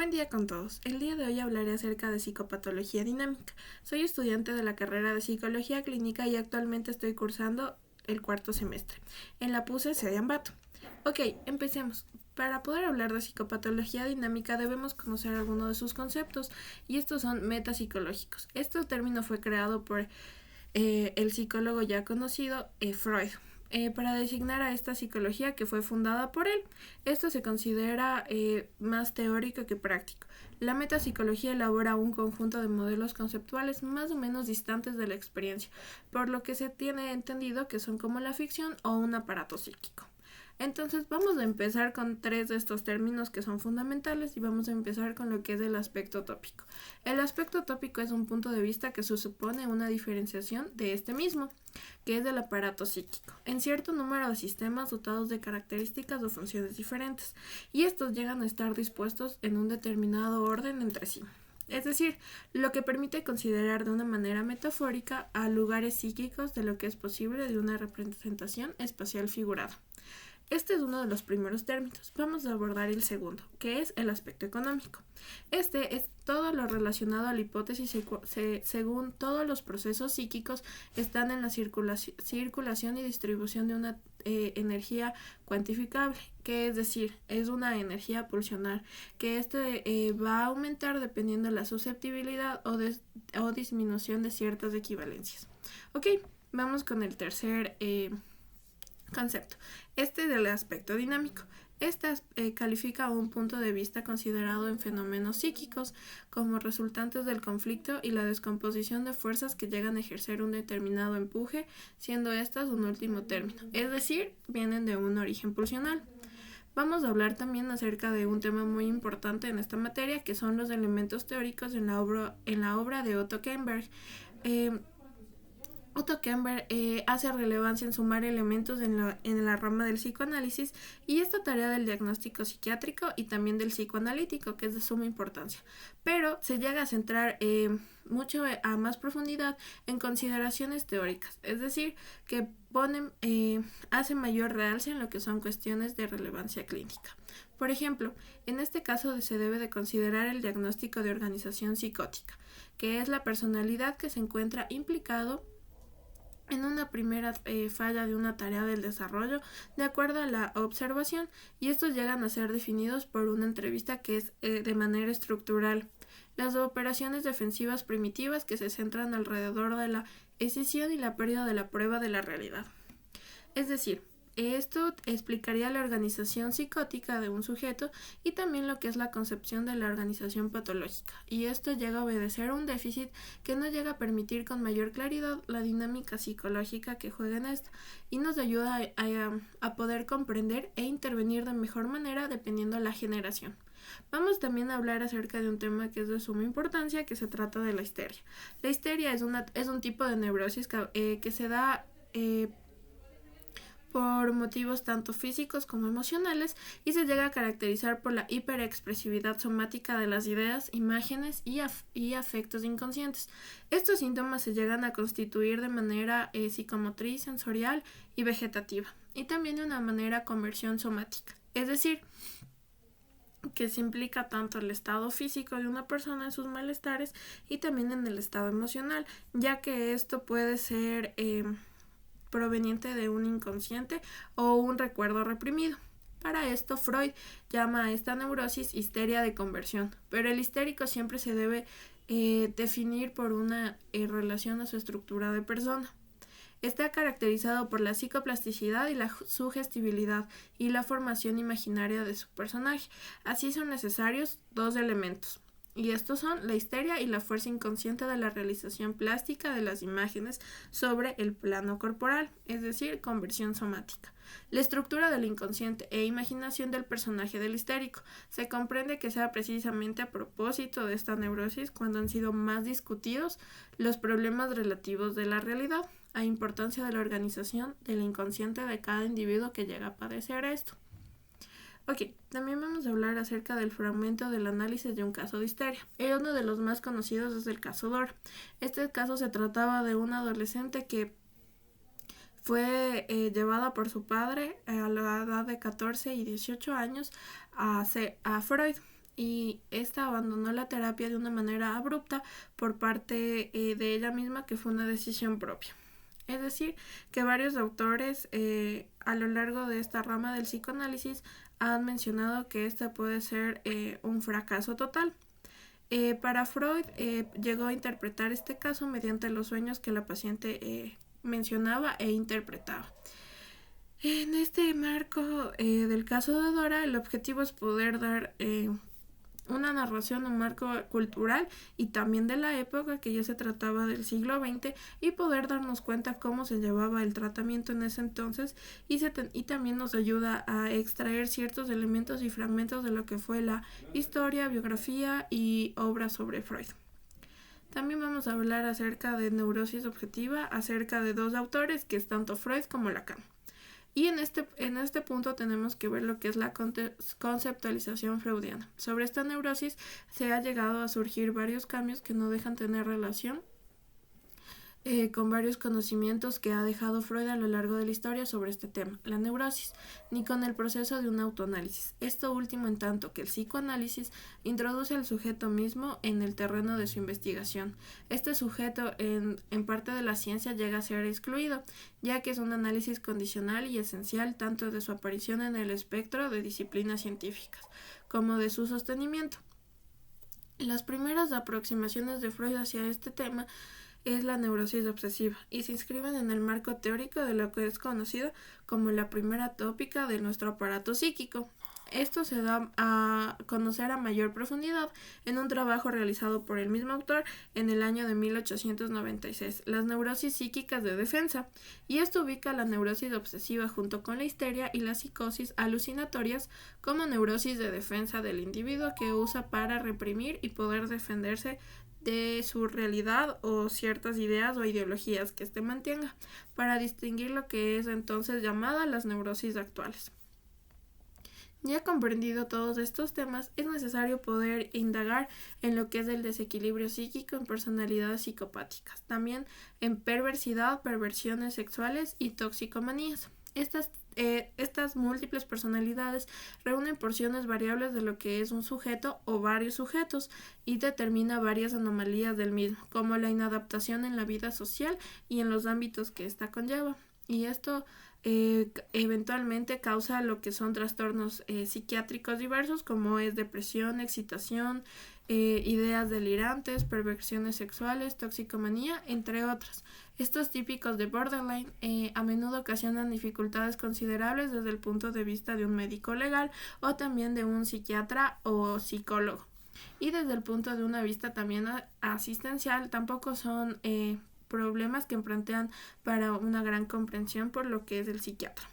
Buen día con todos. El día de hoy hablaré acerca de psicopatología dinámica. Soy estudiante de la carrera de psicología clínica y actualmente estoy cursando el cuarto semestre en la PUCE Sede Ambato. Ok, empecemos. Para poder hablar de psicopatología dinámica debemos conocer algunos de sus conceptos y estos son metapsicológicos. Este término fue creado por el psicólogo ya conocido Freud. Para designar a esta psicología que fue fundada por él. Esto se considera más teórico que práctico. La metapsicología elabora un conjunto de modelos conceptuales más o menos distantes de la experiencia, por lo que se tiene entendido que son como la ficción o un aparato psíquico. Entonces vamos a empezar con tres de estos términos que son fundamentales y vamos a empezar con lo que es el aspecto tópico. El aspecto tópico es un punto de vista que supone una diferenciación de este mismo, que es del aparato psíquico, en cierto número de sistemas dotados de características o funciones diferentes, y estos llegan a estar dispuestos en un determinado orden entre sí. Es decir, lo que permite considerar de una manera metafórica a lugares psíquicos de lo que es posible de una representación espacial figurada. Este es uno de los primeros términos. Vamos a abordar el segundo, que es el aspecto económico. Este es todo lo relacionado a la hipótesis según todos los procesos psíquicos están en la circulación y distribución de una energía cuantificable, que es decir, es una energía pulsional, que va a aumentar dependiendo de la susceptibilidad o disminución de ciertas equivalencias. Ok, vamos con el tercer concepto. Este del aspecto dinámico. Califica un punto de vista considerado en fenómenos psíquicos como resultantes del conflicto y la descomposición de fuerzas que llegan a ejercer un determinado empuje, siendo estas un último término, es decir, vienen de un origen pulsional. Vamos a hablar también acerca de un tema muy importante en esta materia, que son los elementos teóricos en la obra de Otto Kemper. Otto Kemper hace relevancia en sumar elementos en la rama del psicoanálisis y esta tarea del diagnóstico psiquiátrico y también del psicoanalítico, que es de suma importancia. Pero se llega a centrar mucho a más profundidad en consideraciones teóricas, es decir, que hace mayor realce en lo que son cuestiones de relevancia clínica. Por ejemplo, en este caso se debe de considerar el diagnóstico de organización psicótica, que es la personalidad que se encuentra implicado en una primera falla de una tarea del desarrollo de acuerdo a la observación, y estos llegan a ser definidos por una entrevista que es de manera estructural. Las operaciones defensivas primitivas que se centran alrededor de la escisión y la pérdida de la prueba de la realidad. Es decir, esto explicaría la organización psicótica de un sujeto y también lo que es la concepción de la organización patológica, y esto llega a obedecer a un déficit que no llega a permitir con mayor claridad la dinámica psicológica que juega en esto y nos ayuda a poder comprender e intervenir de mejor manera dependiendo de la generación. Vamos también a hablar acerca de un tema que es de suma importancia, que se trata de la histeria. La histeria es un tipo de neurosis que se da por motivos tanto físicos como emocionales y se llega a caracterizar por la hiperexpresividad somática de las ideas, imágenes y afectos inconscientes. Estos síntomas se llegan a constituir de manera psicomotriz, sensorial y vegetativa, y también de una manera conversión somática, es decir, que se implica tanto el estado físico de una persona en sus malestares y también en el estado emocional, ya que esto puede ser proveniente de un inconsciente o un recuerdo reprimido. Para esto, Freud llama a esta neurosis histeria de conversión, pero el histérico siempre se debe definir por una relación a su estructura de persona. Está caracterizado por la psicoplasticidad y la sugestibilidad y la formación imaginaria de su personaje. Así son necesarios dos elementos, y estos son la histeria y la fuerza inconsciente de la realización plástica de las imágenes sobre el plano corporal, es decir, conversión somática. La estructura del inconsciente e imaginación del personaje del histérico. Se comprende que sea precisamente a propósito de esta neurosis cuando han sido más discutidos los problemas relativos de la realidad, a importancia de la organización del inconsciente de cada individuo que llega a padecer esto. Ok, también vamos a hablar acerca del fragmento del análisis de un caso de histeria. Uno de los más conocidos es el caso Dora. Este caso se trataba de una adolescente que fue llevada por su padre a la edad de 14 y 18 años a Freud. y esta abandonó la terapia de una manera abrupta por parte de ella misma, que fue una decisión propia. Es decir, que varios autores a lo largo de esta rama del psicoanálisis han mencionado que este puede ser un fracaso total. Para Freud llegó a interpretar este caso mediante los sueños que la paciente mencionaba e interpretaba. En este marco del caso de Dora, el objetivo es poder dar una narración, un marco cultural y también de la época, que ya se trataba del siglo XX, y poder darnos cuenta cómo se llevaba el tratamiento en ese entonces, y también nos ayuda a extraer ciertos elementos y fragmentos de lo que fue la historia, biografía y obra sobre Freud. También vamos a hablar acerca de neurosis objetiva, acerca de dos autores, que es tanto Freud como Lacan. Y en este punto tenemos que ver lo que es la conceptualización freudiana. Sobre esta neurosis se ha llegado a surgir varios cambios que no dejan tener relación con varios conocimientos que ha dejado Freud a lo largo de la historia sobre este tema, la neurosis, ni con el proceso de un autoanálisis. Esto último en tanto que el psicoanálisis introduce al sujeto mismo en el terreno de su investigación. Este sujeto en parte de la ciencia llega a ser excluido, ya que es un análisis condicional y esencial tanto de su aparición en el espectro de disciplinas científicas como de su sostenimiento. Las primeras aproximaciones de Freud hacia este tema es la neurosis obsesiva y se inscriben en el marco teórico de lo que es conocido como la primera tópica de nuestro aparato psíquico. Esto se da a conocer a mayor profundidad en un trabajo realizado por el mismo autor en el año de 1896, las neurosis psíquicas de defensa, y esto ubica la neurosis obsesiva junto con la histeria y la psicosis alucinatorias como neurosis de defensa del individuo que usa para reprimir y poder defenderse de su realidad o ciertas ideas o ideologías que éste mantenga, para distinguir lo que es entonces llamada las neurosis actuales. Ya comprendido todos estos temas, es necesario poder indagar en lo que es el desequilibrio psíquico en personalidades psicopáticas, también en perversidad, perversiones sexuales y toxicomanías. Estas múltiples personalidades reúnen porciones variables de lo que es un sujeto o varios sujetos y determina varias anomalías del mismo, como la inadaptación en la vida social y en los ámbitos que ésta conlleva. Y esto eventualmente causa lo que son trastornos psiquiátricos diversos, como es depresión, excitación, ideas delirantes, perversiones sexuales, toxicomanía, entre otros. Estos típicos de borderline a menudo ocasionan dificultades considerables desde el punto de vista de un médico legal o también de un psiquiatra o psicólogo. Y desde el punto de una vista también asistencial, tampoco son problemas que plantean para una gran comprensión por lo que es el psiquiatra.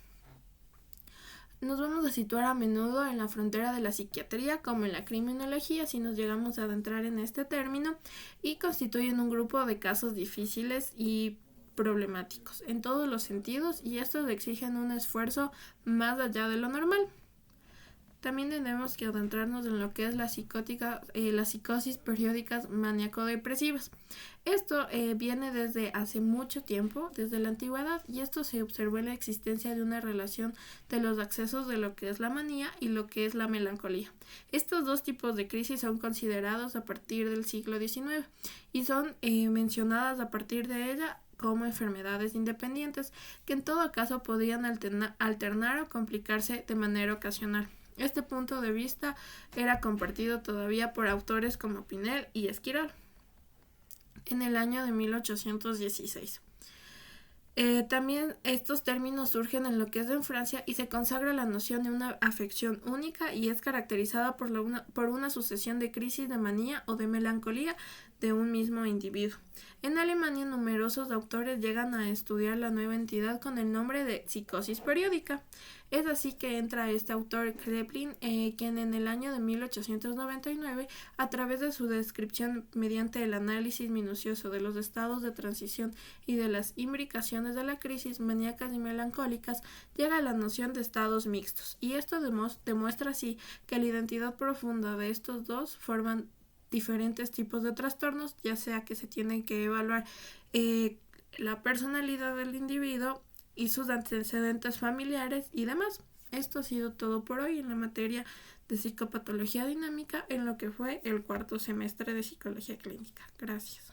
Nos vamos a situar a menudo en la frontera de la psiquiatría como en la criminología si nos llegamos a adentrar en este término, y constituyen un grupo de casos difíciles y problemáticos en todos los sentidos, y estos exigen un esfuerzo más allá de lo normal. También tenemos que adentrarnos en lo que es la psicosis periódicas maníaco-depresivas. Esto viene desde hace mucho tiempo, desde la antigüedad, y esto se observó en la existencia de una relación de los accesos de lo que es la manía y lo que es la melancolía. Estos dos tipos de crisis son considerados a partir del siglo XIX y son mencionadas a partir de ella como enfermedades independientes, que en todo caso podían alternar o complicarse de manera ocasional. Este punto de vista era compartido todavía por autores como Pinel y Esquirol en el año de 1816. También estos términos surgen en lo que es en Francia y se consagra la noción de una afección única y es caracterizada por una sucesión de crisis de manía o de melancolía de un mismo individuo. En Alemania, numerosos autores llegan a estudiar la nueva entidad con el nombre de psicosis periódica. Es así que entra este autor Kraepelin, quien en el año de 1899, a través de su descripción mediante el análisis minucioso de los estados de transición y de las imbricaciones de la crisis maníacas y melancólicas, llega a la noción de estados mixtos, y esto demuestra así que la identidad profunda de estos dos forman diferentes tipos de trastornos, ya sea que se tienen que evaluar la personalidad del individuo y sus antecedentes familiares y demás. Esto ha sido todo por hoy en la materia de psicopatología dinámica en lo que fue el cuarto semestre de psicología clínica. Gracias.